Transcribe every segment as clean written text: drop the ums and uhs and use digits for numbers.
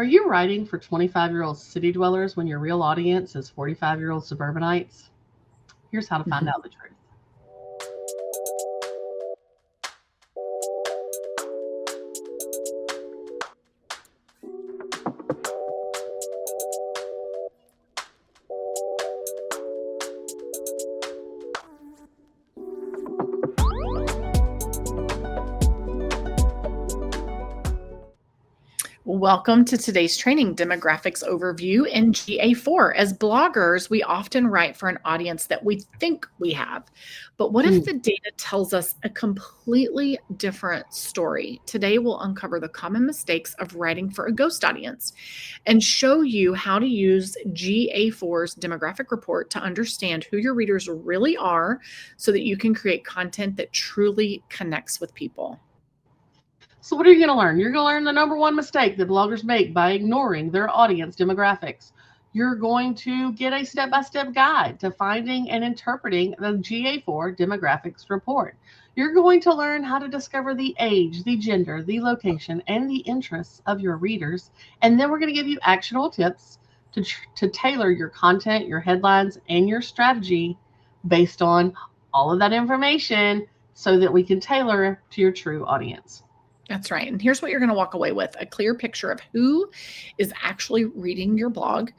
Are you writing for 25-year-old city dwellers when your real audience is 45-year-old suburbanites? Here's how to find out the truth. Welcome to today's training, Demographics Overview in GA4. As bloggers, we often write for an audience that we think we have. But what if the data tells us a completely different story? Today, we'll uncover the common mistakes of writing for a ghost audience and show you how to use GA4's demographic report to understand who your readers really are so that you can create content that truly connects with people. So what are you going to learn? You're going to learn the number one mistake that bloggers make by ignoring their audience demographics. You're going to get a step-by-step guide to finding and interpreting the GA4 demographics report. You're going to learn how to discover the age, the gender, the location, and the interests of your readers. And then we're going to give you actionable tips to tailor your content, your headlines, and your strategy based on all of that information so that we can tailor to your true audience. That's right. And here's what you're going to walk away with: a clear picture of who is actually reading your blog.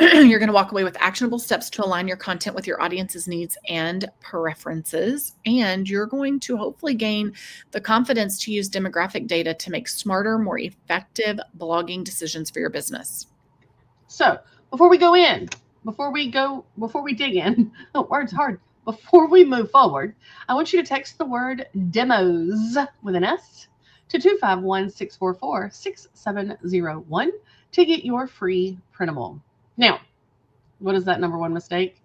You're going to walk away with actionable steps to align your content with your audience's needs and preferences. And you're going to hopefully gain the confidence to use demographic data to make smarter, more effective blogging decisions for your business. So before we dig in, words hard. Before we move forward, I want you to text the word demos with an S to 251-644-6701 to get your free printable. Now, what is that number one mistake?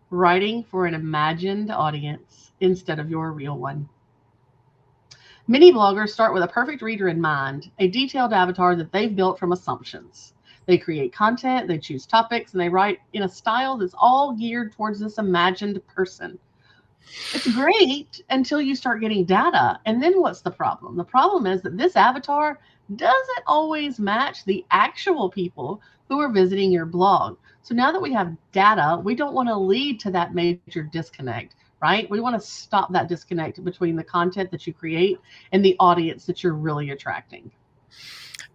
Writing for an imagined audience instead of your real one. Many bloggers start with a perfect reader in mind, a detailed avatar that they've built from assumptions. They create content, they choose topics, and they write in a style that's all geared towards this imagined person. It's great until you start getting data. And then what's the problem? The problem is that this avatar doesn't always match the actual people who are visiting your blog. So now that we have data, we don't want to lead to that major disconnect, right? We want to stop that disconnect between the content that you create and the audience that you're really attracting.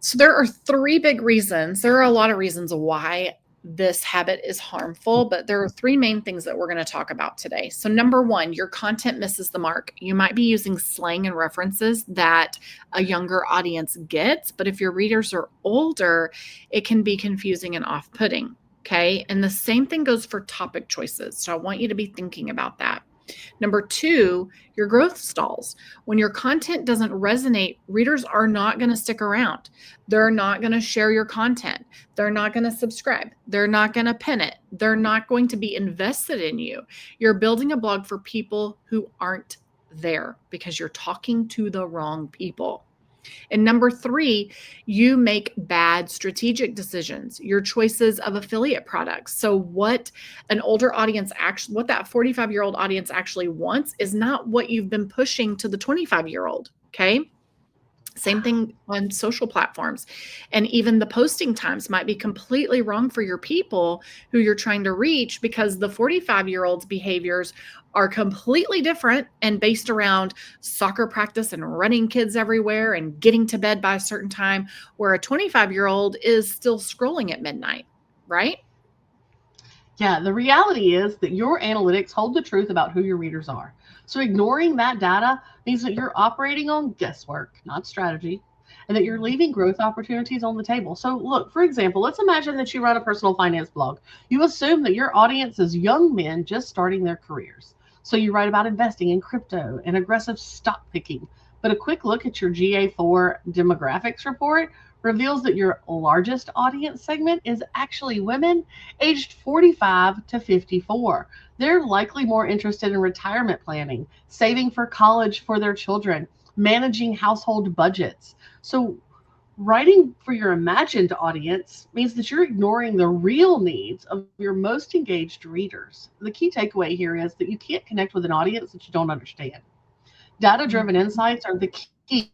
So there are three big reasons. There are a lot of reasons why this habit is harmful, but there are three main things that we're going to talk about today. So number one, your content misses the mark. You might be using slang and references that a younger audience gets, but if your readers are older, it can be confusing and off-putting. Okay. And the same thing goes for topic choices. So I want you to be thinking about that. Number two, your growth stalls. When your content doesn't resonate, readers are not going to stick around. They're not going to share your content. They're not going to subscribe. They're not going to pin it. They're not going to be invested in you. You're building a blog for people who aren't there because you're talking to the wrong people. And number three, you make bad strategic decisions, your choices of affiliate products. So what an older audience actually, what that 45-year-old audience actually wants is not what you've been pushing to the 25-year-old. Okay. Same thing on social platforms. And even the posting times might be completely wrong for your people who you're trying to reach because the 45-year-old's behaviors are completely different and based around soccer practice and running kids everywhere and getting to bed by a certain time, where a 25-year-old is still scrolling at midnight, right? Yeah, the reality is that your analytics hold the truth about who your readers are. So ignoring that data means that you're operating on guesswork, not strategy, and that you're leaving growth opportunities on the table. So look, for example, let's imagine that you run a personal finance blog. You assume that your audience is young men just starting their careers. So you write about investing in crypto and aggressive stock picking. But a quick look at your GA4 demographics report reveals that your largest audience segment is actually women aged 45 to 54. They're likely more interested in retirement planning, saving for college for their children, managing household budgets. So writing for your imagined audience means that you're ignoring the real needs of your most engaged readers. The key takeaway here is that you can't connect with an audience that you don't understand. Data-driven insights are the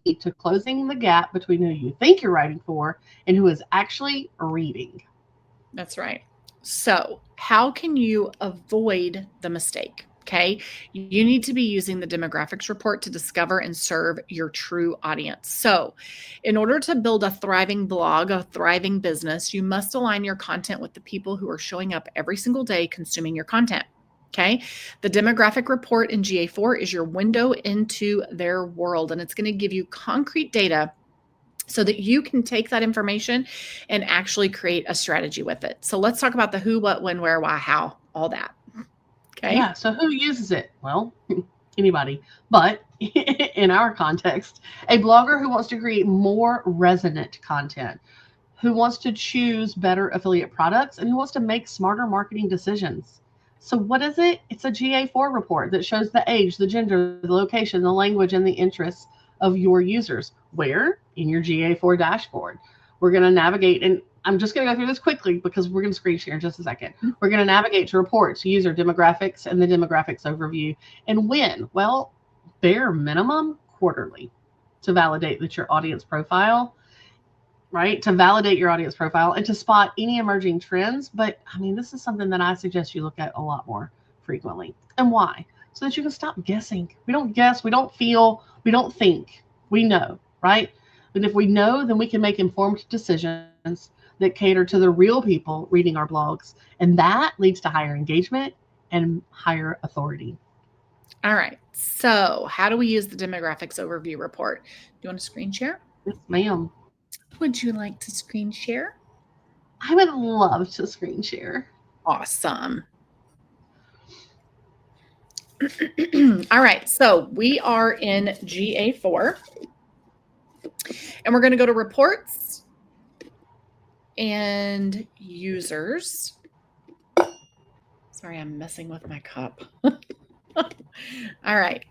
key to closing the gap between who you think you're writing for and who is actually reading. That's right. So, how can you avoid the mistake? Okay. You need to be using the demographics report to discover and serve your true audience. So, in order to build a thriving blog, a thriving business, you must align your content with the people who are showing up every single day consuming your content. Okay. The demographic report in GA4 is your window into their world, and it's going to give you concrete data so that you can take that information and actually create a strategy with it. So let's talk about the who, what, when, where, why, how, all that. Okay. Yeah, so who uses it? Well, anybody. But in our context, a blogger who wants to create more resonant content, who wants to choose better affiliate products, and who wants to make smarter marketing decisions. So, what is it? It's a GA4 report that shows the age, the gender, the location, the language, and the interests of your users. Where? In your GA4 dashboard. We're going to navigate, and I'm just going to go through this quickly because we're going to screen share in just a second. We're going to navigate to reports, user demographics, and the demographics overview. And when? Well, bare minimum quarterly to validate that your audience profile, right? To validate your audience profile and to spot any emerging trends. But I mean, this is something that I suggest you look at a lot more frequently. And why? So that you can stop guessing. We don't guess, we don't feel, we don't think. We know, right? And if we know, then we can make informed decisions that cater to the real people reading our blogs. And that leads to higher engagement and higher authority. All right. So, how do we use the demographics overview report? Do you want to screen share? Yes, ma'am. Would you like to screen share? I would love to screen share. Awesome. All right. So, we are in GA4 and we're going to go to reports and users. Sorry, I'm messing with my cup. All right.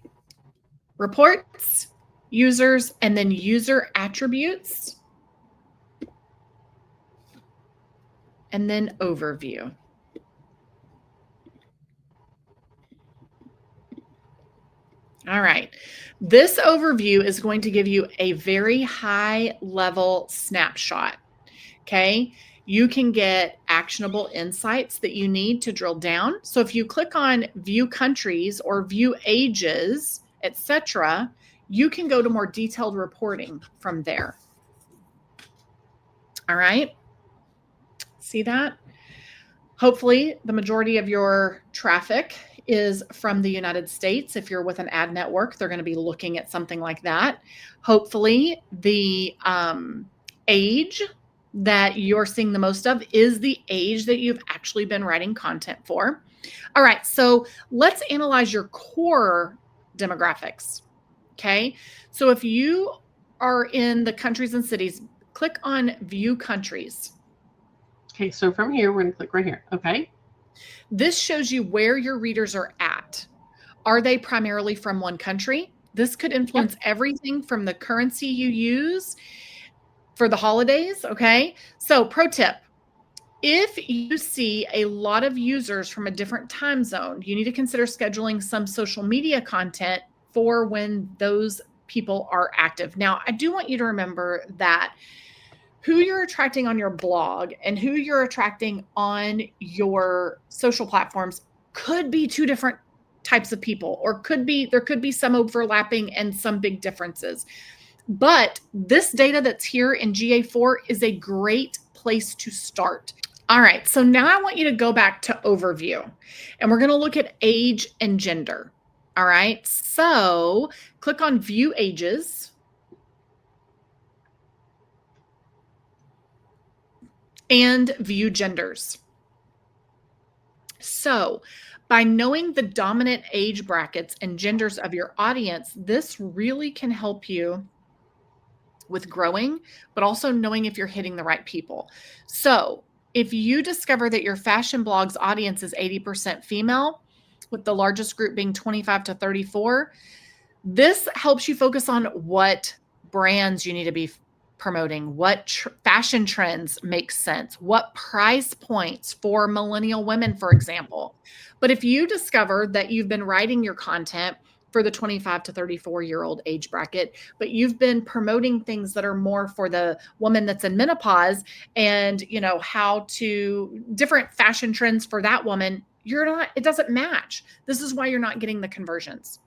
Reports, users, and then user attributes. And then overview. All right. This overview is going to give you a very high level snapshot. Okay. You can get actionable insights that you need to drill down. So if you click on view countries or view ages, etc., you can go to more detailed reporting from there. All right. See that? Hopefully the majority of your traffic is from the United States. If you're with an ad network, they're going to be looking at something like that. Hopefully the age that you're seeing the most of is the age that you've actually been writing content for. All right, so let's analyze your core demographics. Okay, so if you are in the countries and cities, click on view countries. Okay, so from here, we're going to click right here. Okay. This shows you where your readers are at. Are they primarily from one country? This could influence everything from the currency you use for the holidays, okay? So pro tip, if you see a lot of users from a different time zone, you need to consider scheduling some social media content for when those people are active. Now, I do want you to remember that who you're attracting on your blog and who you're attracting on your social platforms could be two different types of people, or there could be some overlapping and some big differences. But this data that's here in GA4 is a great place to start. All right, so now I want you to go back to overview, and we're going to look at age and gender. All right, so click on view ages. And view genders. So by knowing the dominant age brackets and genders of your audience, this really can help you with growing, but also knowing if you're hitting the right people. So if you discover that your fashion blog's audience is 80% female, with the largest group being 25 to 34, this helps you focus on what brands you need to be promoting, what fashion trends make sense, what price points for millennial women, for example. But if you discover that you've been writing your content for the 25 to 34-year-old age bracket, but you've been promoting things that are more for the woman that's in menopause and, how to different fashion trends for that woman. It doesn't match. This is why you're not getting the conversions.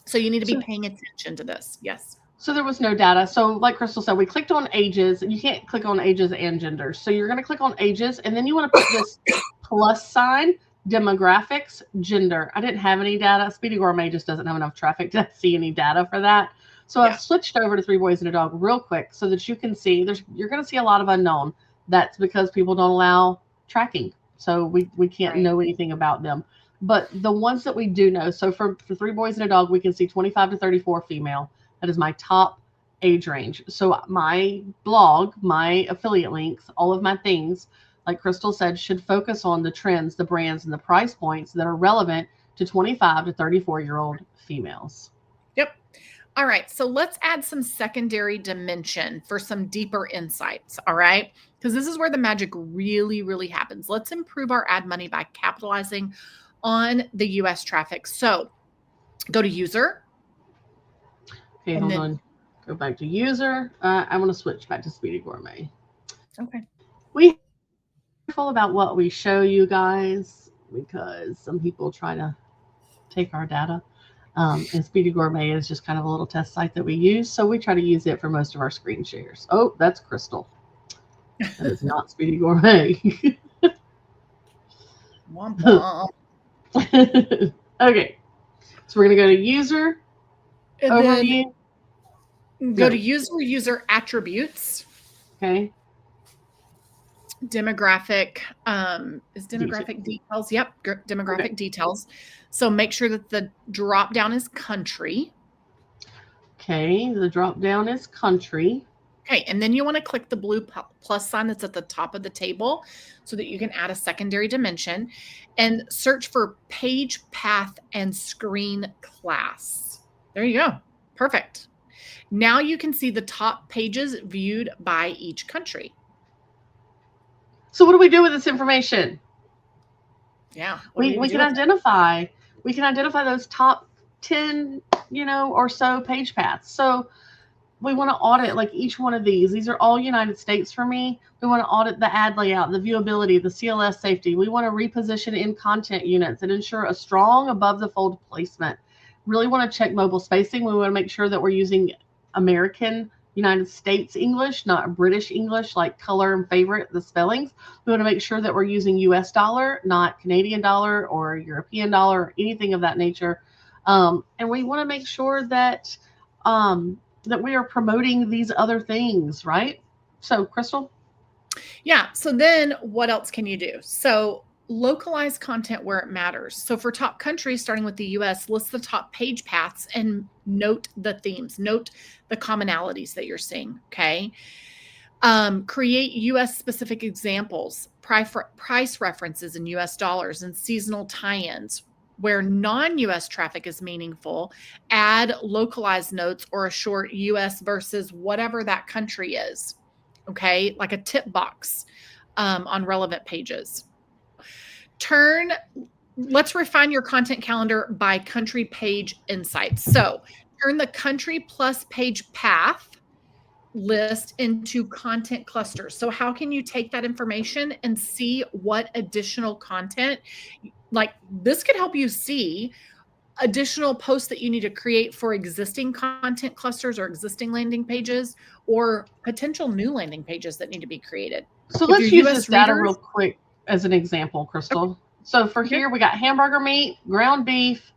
So you need to be paying attention to this. Yes. So there was no data. So like Crystal said, we clicked on ages. You can't click on ages and genders. So you're going to click on ages, and then you want to put this plus sign, demographics, gender. I didn't have any data. Speedy Gourmet just doesn't have enough traffic to see any data for that. So I've switched over to 3 Boys and a Dog real quick so that you can see you're going to see a lot of unknown. That's because people don't allow tracking. So we can't know anything about them. But the ones that we do know, so for 3 Boys and a Dog, we can see 25 to 34 female. That is my top age range. So my blog, my affiliate links, all of my things, like Crystal said, should focus on the trends, the brands, and the price points that are relevant to 25 to 34-year-old females. Yep. All right. So let's add some secondary dimension for some deeper insights. All right. Because this is where the magic really, really happens. Let's improve our ad money by capitalizing on the US traffic. So go to user. Okay, hold on. Go back to user. I want to switch back to Speedy Gourmet. Okay. We careful about what we show you guys because some people try to take our data. And Speedy Gourmet is just kind of a little test site that we use. So we try to use it for most of our screen shares. Oh, that's Crystal. That is not Speedy Gourmet. Okay. So we're going to go to user. And overview. Then go to user attributes. Okay. Demographic is demographic details. Yep, demographic details. So make sure that the drop down is country. Okay, the drop down is country. Okay, and then you want to click the blue plus sign that's at the top of the table so that you can add a secondary dimension and search for page path and screen class. There you go. Perfect. Now you can see the top pages viewed by each country. So what do we do with this information? Yeah. We can identify those top 10, or so page paths. So we want to audit like each one of these. These are all United States for me. We want to audit the ad layout, the viewability, the CLS safety. We want to reposition in content units and ensure a strong above the fold placement. Really want to check mobile spacing. We want to make sure that we're using American United States English, not British English, like color and favorite, the spellings. We want to make sure that we're using US dollar, not Canadian dollar or European dollar, or anything of that nature. And we want to make sure that that we are promoting these other things, right? So, Crystal? Yeah. So then what else can you do? So localize content where it matters. So for top countries, starting with the US, list the top page paths and note the themes, note the commonalities that you're seeing. Okay. Create US specific examples, price references in US dollars and seasonal tie-ins. Where non-US traffic is meaningful, add localized notes or a short US versus whatever that country is. Okay. Like a tip box on relevant pages. Let's refine your content calendar by country page insights. So turn the country plus page path list into content clusters. So how can you take that information and see what additional content, like this could help you see additional posts that you need to create for existing content clusters or existing landing pages or potential new landing pages that need to be created. So let's use this data real quick as an example, Crystal. Okay. So for here, we got hamburger meat, ground beef,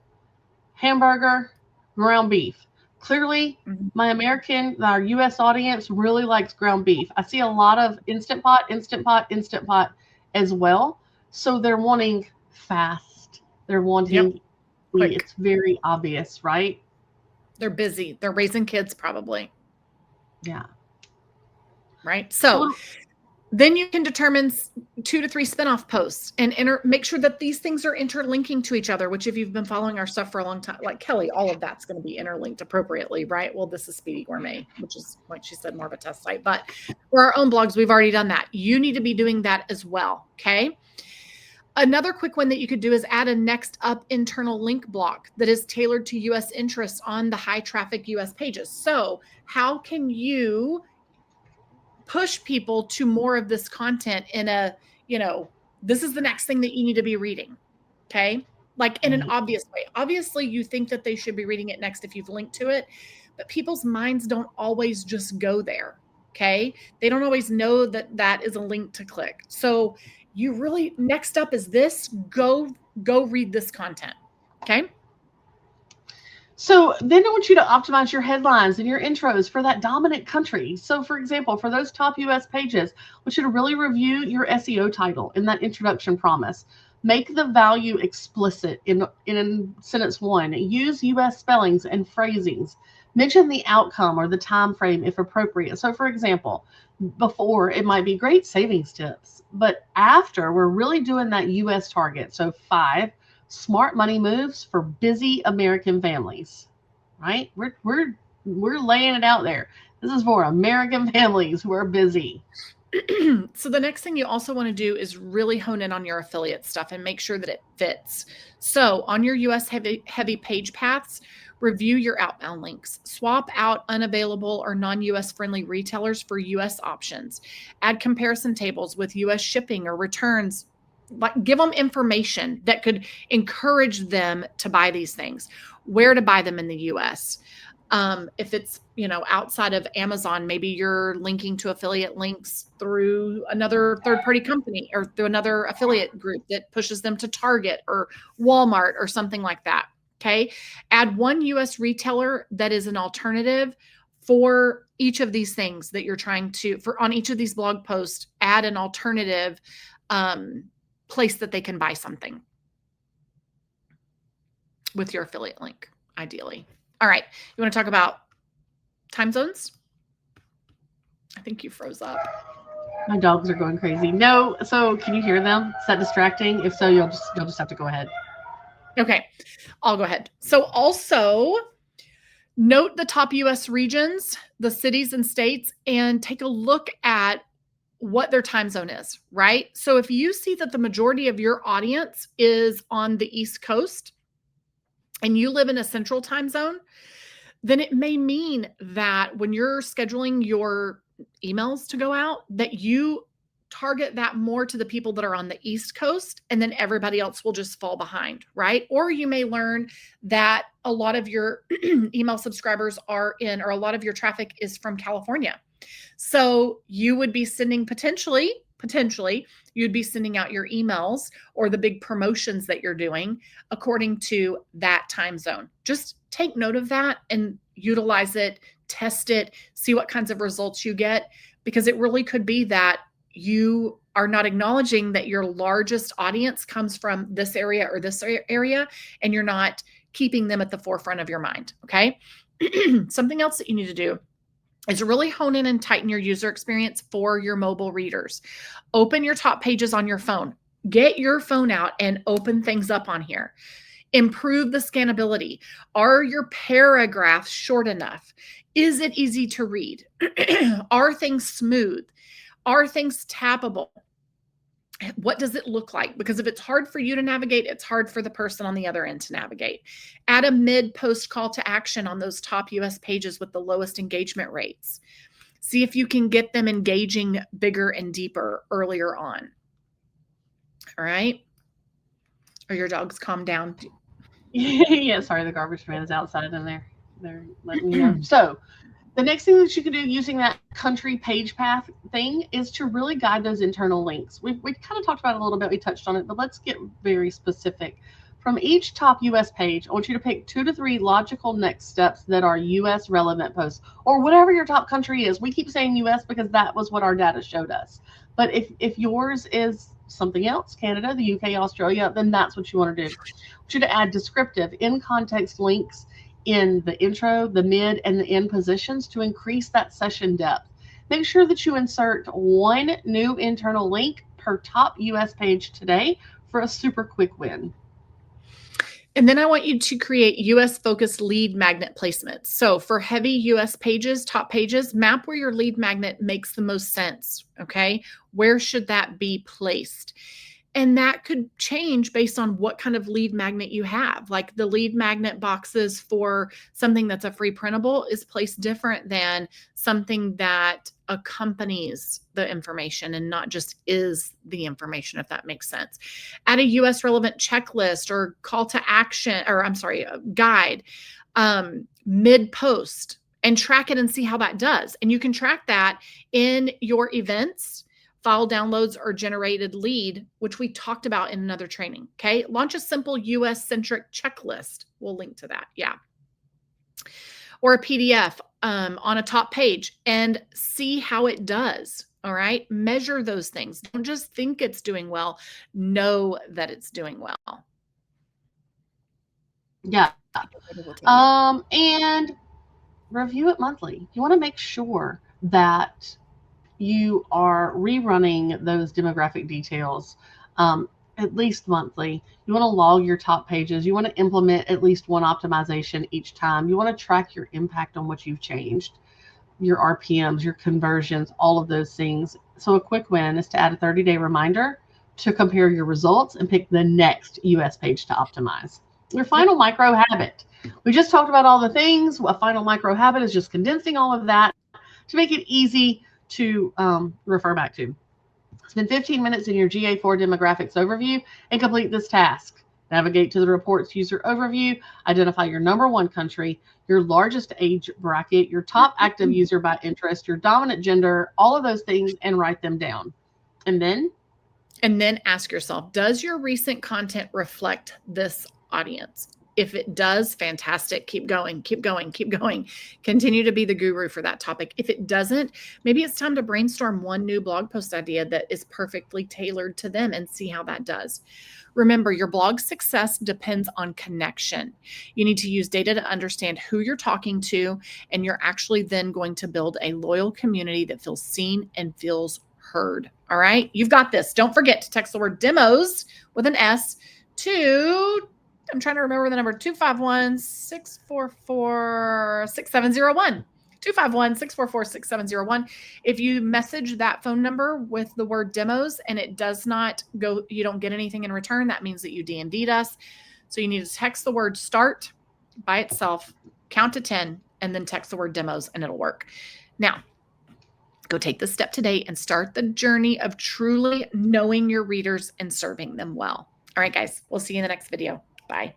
hamburger, ground beef. Clearly, our US audience really likes ground beef. I see a lot of Instant Pot as well. So they're wanting fast. They're wanting quick. It's very obvious, right? They're busy. They're raising kids probably. Yeah. Right. So then you can determine 2 to 3 spinoff posts and make sure that these things are interlinking to each other, which if you've been following our stuff for a long time, like Kelly, all of that's going to be interlinked appropriately, right? Well, this is Speedy Gourmet, which is, like she said, more of a test site. But for our own blogs, we've already done that. You need to be doing that as well, okay? Another quick one that you could do is add a next up internal link block that is tailored to US interests on the high traffic US pages. So how can you push people to more of this content in a, this is the next thing that you need to be reading. Okay. Like in an obvious way. Obviously, you think that they should be reading it next if you've linked to it, but people's minds don't always just go there. Okay. They don't always know that that is a link to click. So you really, next up is this, go read this content. Okay. So then I want you to optimize your headlines and your intros for that dominant country. So for example, for those top US pages, I want you to really review your SEO title in that introduction promise. Make the value explicit in sentence 1. Use US spellings and phrasings. Mention the outcome or the time frame if appropriate. So for example, before it might be great savings tips, but after we're really doing that US target. So 5 smart money moves for busy American families, right? We're laying it out there. This is for American families who are busy. So the next thing you also want to do is really hone in on your affiliate stuff and make sure that it fits. So on your US heavy page paths, review your outbound links. Swap out unavailable or non-US friendly retailers for US options. Add comparison tables with US shipping or returns. Like, give them information that could encourage them to buy these things, where to buy them in the US. If it's, outside of Amazon, maybe you're linking to affiliate links through another third-party company or through another affiliate group that pushes them to Target or Walmart or something like that. Okay. Add one US retailer that is an alternative for each of these things that you're trying to, on each of these blog posts, add an alternative place that they can buy something with your affiliate link, ideally. All right. You want to talk about time zones? I think you froze up. My dogs are going crazy. No. So can you hear them? Is that distracting? If so, you'll just have to go ahead. Okay. I'll go ahead. So also note the top US regions, the cities and states, and take a look at what their time zone is, right? So if you see that the majority of your audience is on the East Coast and you live in a central time zone, then it may mean that when you're scheduling your emails to go out, that you target that more to the people that are on the East Coast, and then everybody else will just fall behind, right? Or you may learn that a lot of your email subscribers are in, or a lot of your traffic is from California. So you would be sending potentially, you'd be sending out your emails or the big promotions that you're doing according to that time zone. Just take note of that and utilize it, test it, see what kinds of results you get, because it really could be that you are not acknowledging that your largest audience comes from this area or this area, and you're not keeping them at the forefront of your mind. Okay. Something else that you need to do is really hone in and tighten your user experience for your mobile readers. Open your top pages on your phone. Get your phone out and open things up on here. Improve the scannability. Are your paragraphs short enough? Is it easy to read? Are things smooth? Are things tappable? What does it look like? Because if it's hard for you to navigate, it's hard for the person on the other end to navigate. Add a mid-post call to action on those top US pages with the lowest engagement rates. See if you can get them engaging bigger and deeper earlier on. All right. Are your dogs calmed down? Yeah, sorry, the garbage man is outside and they're letting me know. So the next thing that you can do using that country page path thing is to really guide those internal links. We kind of talked about it a little bit. We touched on it, but let's get very specific. From each top US page, I want you to pick 2 to 3 logical next steps that are US relevant posts, or whatever your top country is. We keep saying US because that was what our data showed us. But if yours is something else, Canada, the UK, Australia, then that's what you want to do. I want you to add descriptive, in context links in the intro, the mid, and the end positions to increase that session depth. Make sure that you insert 1 new internal link per top US page today for a super quick win. And then I want you to create US focused lead magnet placements. So for heavy US pages, top pages, map where your lead magnet makes the most sense. Okay. Where should that be placed? And that could change based on what kind of lead magnet you have. Like the lead magnet boxes for something that's a free printable is placed different than something that accompanies the information and not just is the information, if that makes sense. Add a US relevant checklist or call to action, or I'm sorry, a guide mid post, and track it and see how that does. And you can track that in your events, file downloads, or generated lead, which we talked about in another training. Okay. Launch a simple US centric checklist. We'll link to that. Yeah. Or a PDF on a top page and see how it does. All right. Measure those things. Don't just think it's doing well. Know that it's doing well. Yeah. And review it monthly. You want to make sure that you are rerunning those demographic details at least monthly. You want to log your top pages. You want to implement at least one optimization each time. You want to track your impact on what you've changed, your RPMs, your conversions, all of those things. So a quick win is to add a 30-day reminder to compare your results and pick the next US page to optimize. Your final micro habit. We just talked about all the things. A final micro habit is just condensing all of that to make it easy to refer back to. Spend 15 minutes in your GA4 demographics overview and complete this task. Navigate to the report's user overview, identify your number one country, your largest age bracket, your top active user by interest, your dominant gender, all of those things, and write them down. And then ask yourself, does your recent content reflect this audience? If it does, fantastic. Keep going, keep going, keep going. Continue to be the guru for that topic. If it doesn't, maybe it's time to brainstorm one new blog post idea that is perfectly tailored to them and see how that does. Remember, your blog success depends on connection. You need to use data to understand who you're talking to, and you're actually then going to build a loyal community that feels seen and feels heard. All right, you've got this. Don't forget to text the word demos with an S to, I'm trying to remember the number, 251-644-6701. 251-644-6701. If you message that phone number with the word demos and it does not go, you don't get anything in return, that means that you D&D'd us. So you need to text the word start by itself, count to 10, and then text the word demos and it'll work. Now, go take this step today and start the journey of truly knowing your readers and serving them well. All right, guys, we'll see you in the next video. Bye.